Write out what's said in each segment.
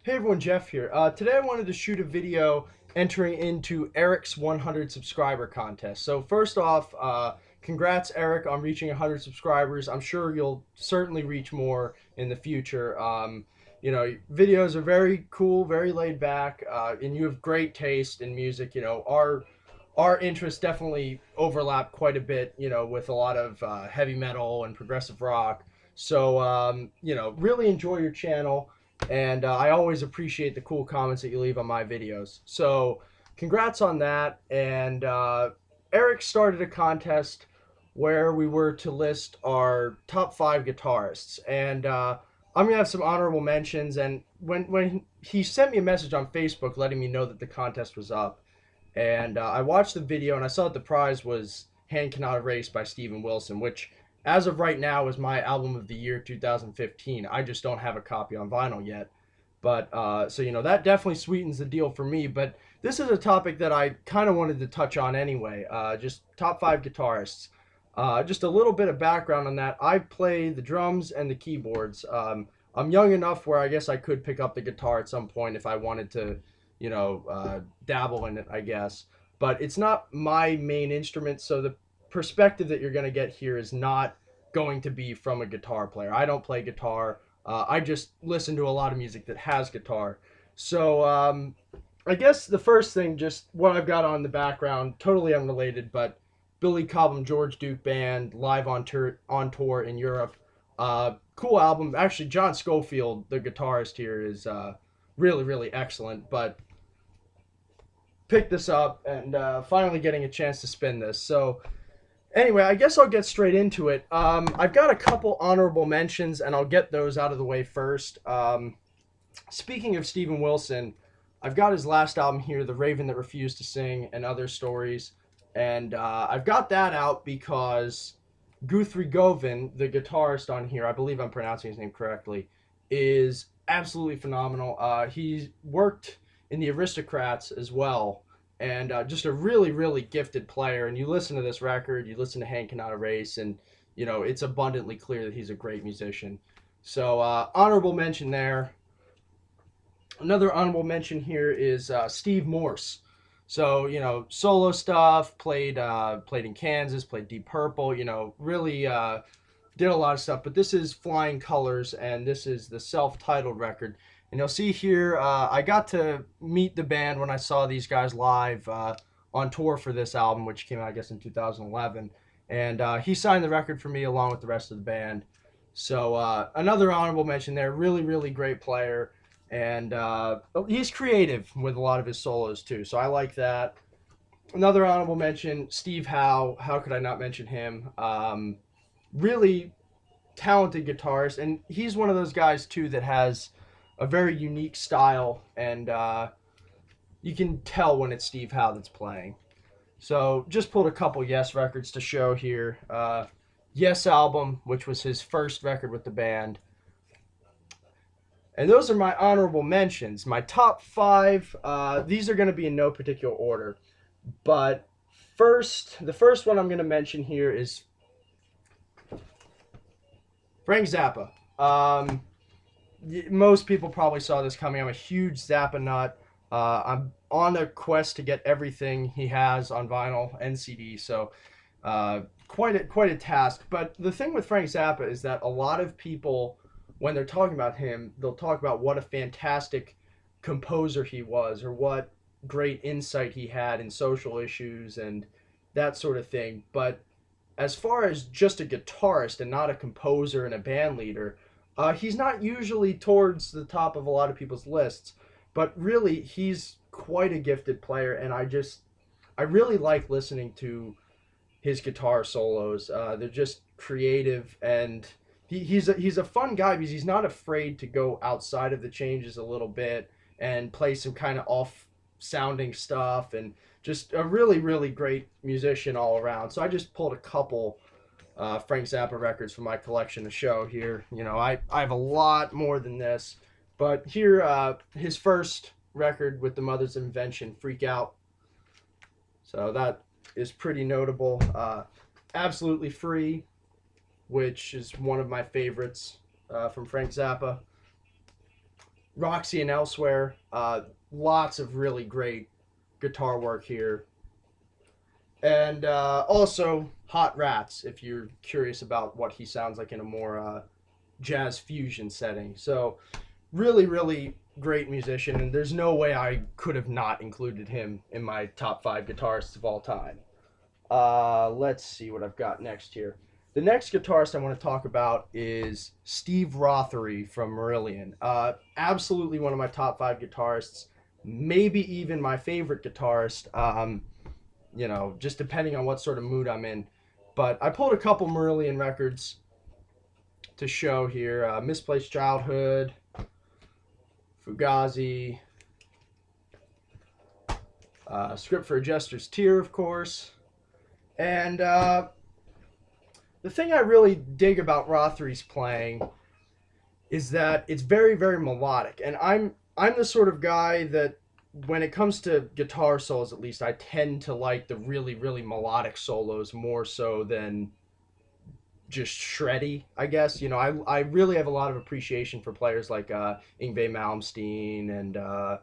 Hey everyone, Jeff here. Today I wanted to shoot a video entering into Eric's 100 subscriber contest. So first off, congrats Eric on reaching 100 subscribers. I'm sure you'll certainly reach more in the future. Videos are very cool, very laid back, and you have great taste in music. Our interests definitely overlap quite a bit. With a lot of heavy metal and progressive rock. So really enjoy your channel. And I always appreciate the cool comments that you leave on my videos. So congrats on that. And Eric started a contest where we were to list our top 5 guitarists. And I'm going to have some honorable mentions. And when he sent me a message on Facebook letting me know that the contest was up, and I watched the video and I saw that the prize was Hand Cannot Erase by Steven Wilson, which as of right now is my album of the year 2015. I just don't have a copy on vinyl yet. But so that definitely sweetens the deal for me. But this is a topic that I kind of wanted to touch on anyway. Just top 5 guitarists. Just a little bit of background on that. I play the drums and the keyboards. I'm young enough where I guess I could pick up the guitar at some point if I wanted to, dabble in it, I guess. But it's not my main instrument, so the perspective that you're going to get here is not going to be from a guitar player. I don't play guitar. I just listen to a lot of music that has guitar. So I guess the first thing, just what I've got on the background, totally unrelated, but Billy Cobham George Duke Band live on tour in Europe. Cool album. Actually, John Scofield, the guitarist here, is really, really excellent. But picked this up and finally getting a chance to spin this. So anyway, I guess I'll get straight into it. I've got a couple honorable mentions, and I'll get those out of the way first. Speaking of Steven Wilson, I've got his last album here, The Raven That Refused to Sing and Other Stories. And I've got that out because Guthrie Govan, the guitarist on here, I believe I'm pronouncing his name correctly, is absolutely phenomenal. He's worked in the Aristocrats as well, and just a really, really gifted player. And you listen to this record, you listen to Hand Cannot Erase, and it's abundantly clear that he's a great musician. So honorable mention there. Another honorable mention here is Steve Morse. So solo stuff, played in Kansas, played Deep Purple. Really did a lot of stuff. But this is Flying Colors, and this is the self-titled record. And you'll see here, I got to meet the band when I saw these guys live on tour for this album, which came out, I guess, in 2011. And he signed the record for me along with the rest of the band. So another honorable mention there. Really, really great player. And he's creative with a lot of his solos, too. So I like that. Another honorable mention, Steve Howe. How could I not mention him? Really talented guitarist. And he's one of those guys, too, that has a very unique style, and you can tell when it's Steve Howe that's playing. So just pulled a couple Yes records to show here. Yes album, which was his first record with the band. And those are my honorable mentions. My top 5, these are going to be in no particular order. But the first one I'm going to mention here is Frank Zappa. Most people probably saw this coming. I'm a huge Zappa nut. I'm on a quest to get everything he has on vinyl and CD, so quite a task. But the thing with Frank Zappa is that a lot of people, when they're talking about him, they'll talk about what a fantastic composer he was, or what great insight he had in social issues and that sort of thing. But as far as just a guitarist and not a composer and a band leader, he's not usually towards the top of a lot of people's lists, but really he's quite a gifted player, and I really like listening to his guitar solos. They're just creative, and he's a fun guy because he's not afraid to go outside of the changes a little bit and play some kind of off-sounding stuff, and just a really, really great musician all around. So I just pulled a couple Frank Zappa records from my collection to show here. I have a lot more than this, but here, his first record with the Mother's Invention, Freak Out. So that is pretty notable. Absolutely Free, which is one of my favorites from Frank Zappa. Roxy and Elsewhere. Lots of really great guitar work here. And also Hot Rats, if you're curious about what he sounds like in a more jazz fusion setting. So really, really great musician, and there's no way I could have not included him in my top 5 guitarists of all time. Let's see what I've got next here. The next guitarist I want to talk about is Steve Rothery from Marillion. Absolutely one of my top 5 guitarists, maybe even my favorite guitarist. Just depending on what sort of mood I'm in. But I pulled a couple Marillion records to show here. Misplaced Childhood, Fugazi, Script for a Jester's Tear, of course. And the thing I really dig about Rothery's playing is that it's very, very melodic. And I'm the sort of guy that when it comes to guitar solos, at least, I tend to like the really, really melodic solos more so than just shreddy, I guess. I really have a lot of appreciation for players like Yngwie Malmsteen and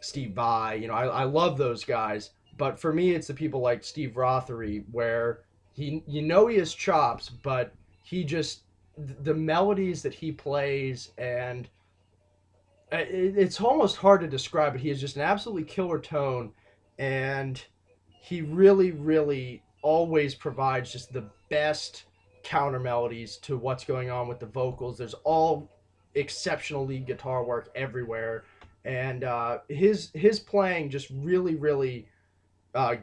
Steve Vai. I love those guys. But for me, it's the people like Steve Rothery where he has chops, but he just, the melodies that he plays, and it's almost hard to describe it. He has just an absolutely killer tone, and he really, really always provides just the best counter melodies to what's going on with the vocals. There's all exceptional lead guitar work everywhere, and his playing just really, really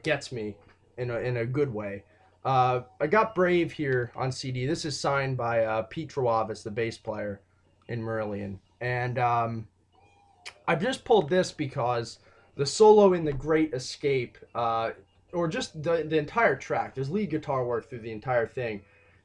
gets me in a good way. I got Brave here on CD. This is signed by Pete Trewavas, the bass player in Marillion, and I've just pulled this because the solo in The Great Escape, or just the entire track, there's lead guitar work through the entire thing.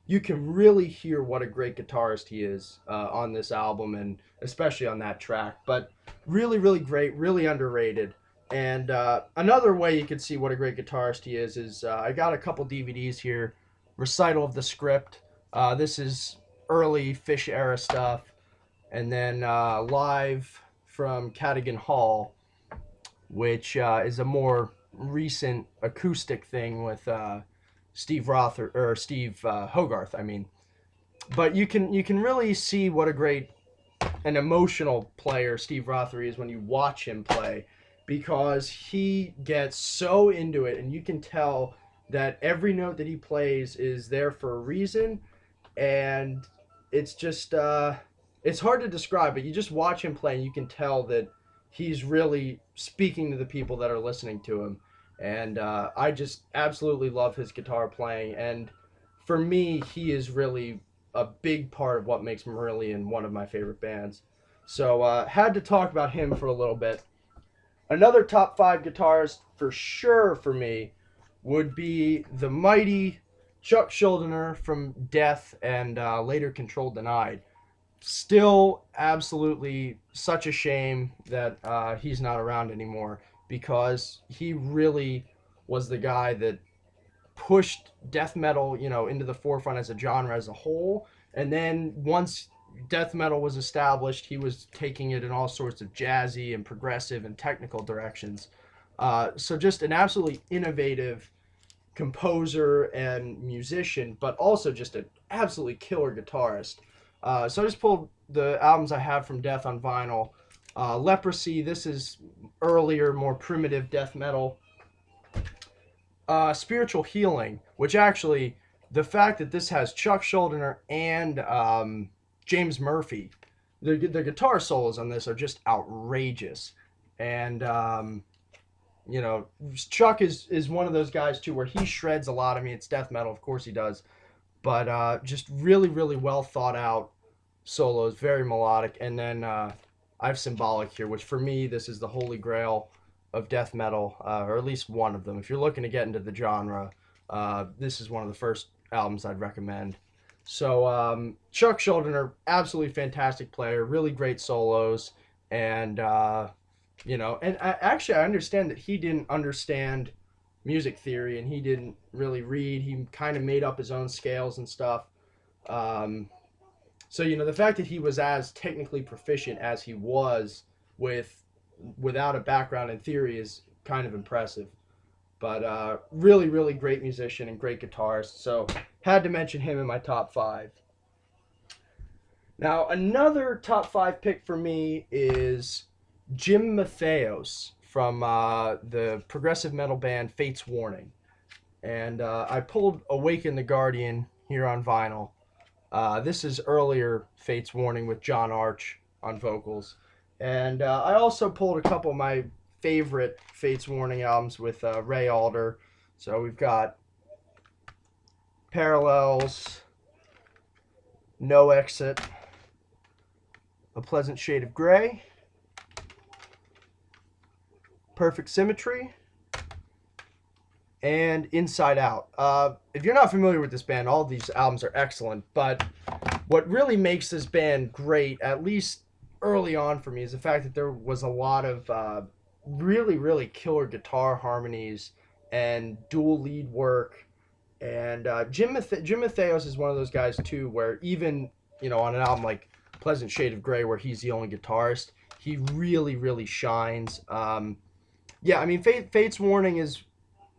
You can really hear what a great guitarist he is on this album, and especially on that track. But really, really great, really underrated. And another way you could see what a great guitarist he is I got a couple DVDs here. Recital of the Script. This is early Fish era stuff. And then Live from Cadogan Hall, which is a more recent acoustic thing with Steve Hogarth. I mean, but you can really see what a great an emotional player Steve Rothery is when you watch him play, because he gets so into it, and you can tell that every note that he plays is there for a reason, and it's just it's hard to describe, but you just watch him play and you can tell that he's really speaking to the people that are listening to him. And I just absolutely love his guitar playing, and for me, he is really a big part of what makes Marillion one of my favorite bands. So had to talk about him for a little bit. Another top 5 guitarist for sure for me would be the mighty Chuck Schuldiner from Death and later Control Denied. Still absolutely such a shame that he's not around anymore, because he really was the guy that pushed death metal, into the forefront as a genre as a whole. And then once death metal was established, he was taking it in all sorts of jazzy and progressive and technical directions. So just an absolutely innovative composer and musician, but also just an absolutely killer guitarist. So I just pulled the albums I have from Death on vinyl. Leprosy, this is earlier, more primitive death metal. Spiritual Healing, which actually, the fact that this has Chuck Schuldiner and James Murphy, the guitar solos on this are just outrageous. And, Chuck is one of those guys, too, where he shreds a lot. I mean, it's death metal, of course he does. But just really, really well thought out solos, very melodic. And then I have Symbolic here, which for me, this is the holy grail of death metal, or at least one of them. If you're looking to get into the genre, this is one of the first albums I'd recommend. So Chuck Schuldiner, absolutely fantastic player, really great solos, and I understand that he didn't understand music theory, and he didn't really read. He kind of made up his own scales and stuff. So, the fact that he was as technically proficient as he was without a background in theory is kind of impressive. But really, really great musician and great guitarist. So had to mention him in my top five. Now, another top five pick for me is Jim Matheos from the progressive metal band Fate's Warning. And I pulled Awaken the Guardian here on vinyl. This is earlier Fate's Warning with John Arch on vocals. And I also pulled a couple of my favorite Fate's Warning albums with Ray Alder. So we've got Parallels, No Exit, A Pleasant Shade of Gray, Perfect Symmetry, and Inside Out. If you're not familiar with this band, all of these albums are excellent, but what really makes this band great, at least early on for me, is the fact that there was a lot of really, really killer guitar harmonies and dual lead work. And Jim Matheos is one of those guys, too, where even, on an album like Pleasant Shade of Gray, where he's the only guitarist, he really, really shines. Yeah, I mean, Fate's Warning is...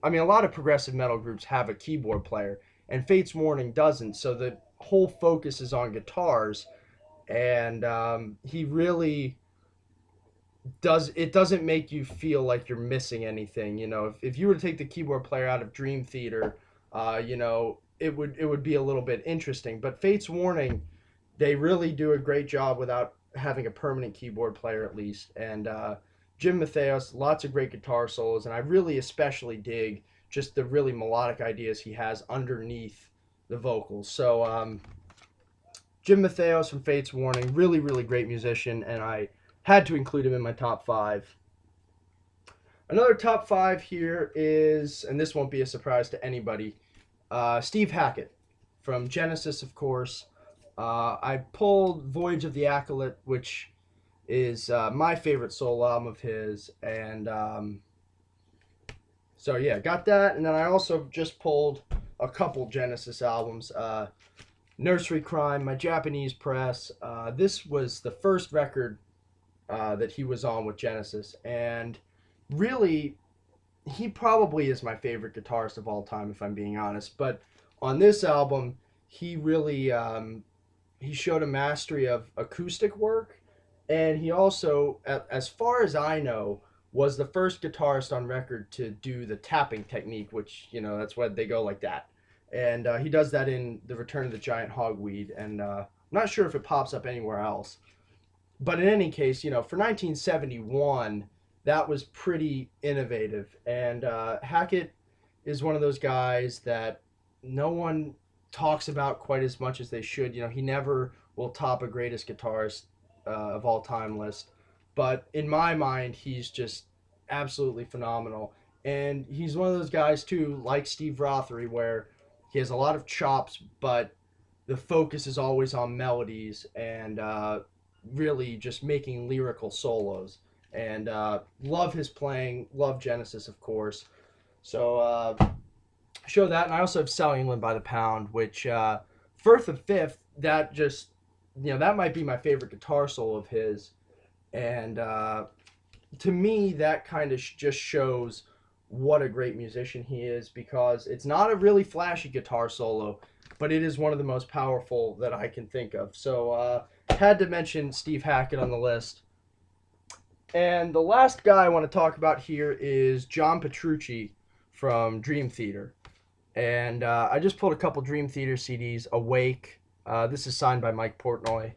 I mean, a lot of progressive metal groups have a keyboard player, and Fate's Warning doesn't, so the whole focus is on guitars, and he really doesn't make you feel like you're missing anything. If you were to take the keyboard player out of Dream Theater, it would be a little bit interesting. But Fate's Warning, they really do a great job without having a permanent keyboard player at least. And Jim Matheos, lots of great guitar solos, and I really especially dig just the really melodic ideas he has underneath the vocals. So Jim Matheos from Fate's Warning, really, really great musician, and I had to include him in my top five. Another top five here is, and this won't be a surprise to anybody, Steve Hackett from Genesis, of course. I pulled Voyage of the Acolyte, which is my favorite solo album of his, and so yeah, got that. And then I also just pulled a couple Genesis albums. Nursery Crime, my Japanese press. This was the first record that he was on with Genesis, and really, he probably is my favorite guitarist of all time, if I'm being honest. But on this album, he really he showed a mastery of acoustic work, and he also, as far as I know, was the first guitarist on record to do the tapping technique, which, that's why they go like that. And he does that in The Return of the Giant Hogweed, and I'm not sure if it pops up anywhere else. But in any case, for 1971, that was pretty innovative. And Hackett is one of those guys that no one talks about quite as much as they should. He never will top a greatest guitarist of all time list. But in my mind, he's just absolutely phenomenal. And he's one of those guys, too, like Steve Rothery, where he has a lot of chops, but the focus is always on melodies and really just making lyrical solos. And love his playing, love Genesis, of course. So show that. And I also have Sell England by the Pound, which Firth of Fifth, that just, that might be my favorite guitar solo of his. And to me, that kind of just shows what a great musician he is, because it's not a really flashy guitar solo, but it is one of the most powerful that I can think of. So had to mention Steve Hackett on the list. And the last guy I want to talk about here is John Petrucci from Dream Theater. And I just pulled a couple Dream Theater CDs. Awake, this is signed by Mike Portnoy.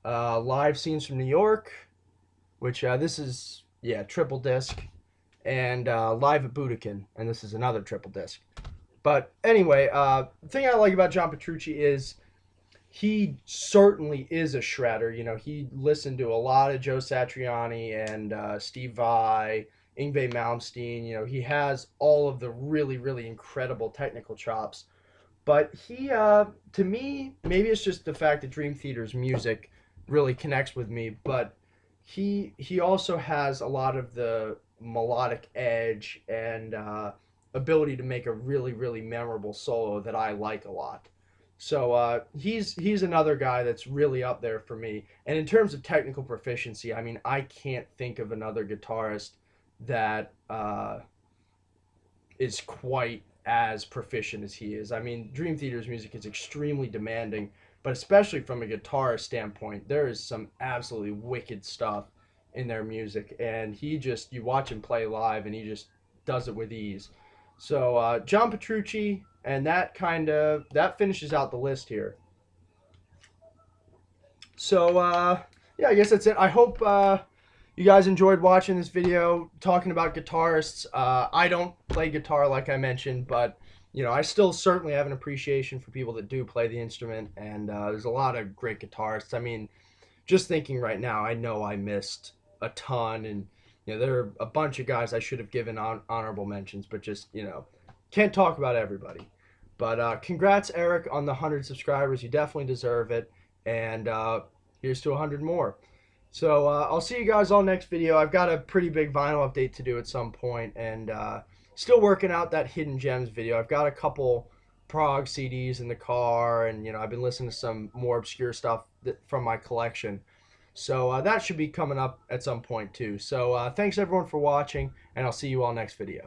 Live Scenes from New York, which this is, triple disc. And Live at Budokan, and this is another triple disc. But anyway, the thing I like about John Petrucci is he certainly is a shredder. He listened to a lot of Joe Satriani and Steve Vai, Yngwie Malmsteen. He has all of the really, really incredible technical chops. But he, to me, maybe it's just the fact that Dream Theater's music really connects with me, but he also has a lot of the melodic edge and ability to make a really, really memorable solo that I like a lot. So he's another guy that's really up there for me. And in terms of technical proficiency, I mean, I can't think of another guitarist that is quite as proficient as he is. I mean, Dream Theater's music is extremely demanding, but especially from a guitar standpoint, there is some absolutely wicked stuff in their music. And he just, you watch him play live and he just does it with ease. So John Petrucci, and that finishes out the list here. So yeah, I guess that's it. I hope you guys enjoyed watching this video talking about guitarists. I don't play guitar like I mentioned, but you know, I still certainly have an appreciation for people that do play the instrument, and there's a lot of great guitarists. I mean, just thinking right now, I know I missed a ton, and you know, there are a bunch of guys I should have given honorable mentions, but just, you know, can't talk about everybody. But congrats, Eric, on the 100 subscribers. You definitely deserve it, and here's to 100 more. So I'll see you guys all next video. I've got a pretty big vinyl update to do at some point, and still working out that hidden gems video. I've got a couple prog CDs in the car, and you know, I've been listening to some more obscure stuff from my collection. So that should be coming up at some point too. So thanks everyone for watching, and I'll see you all next video.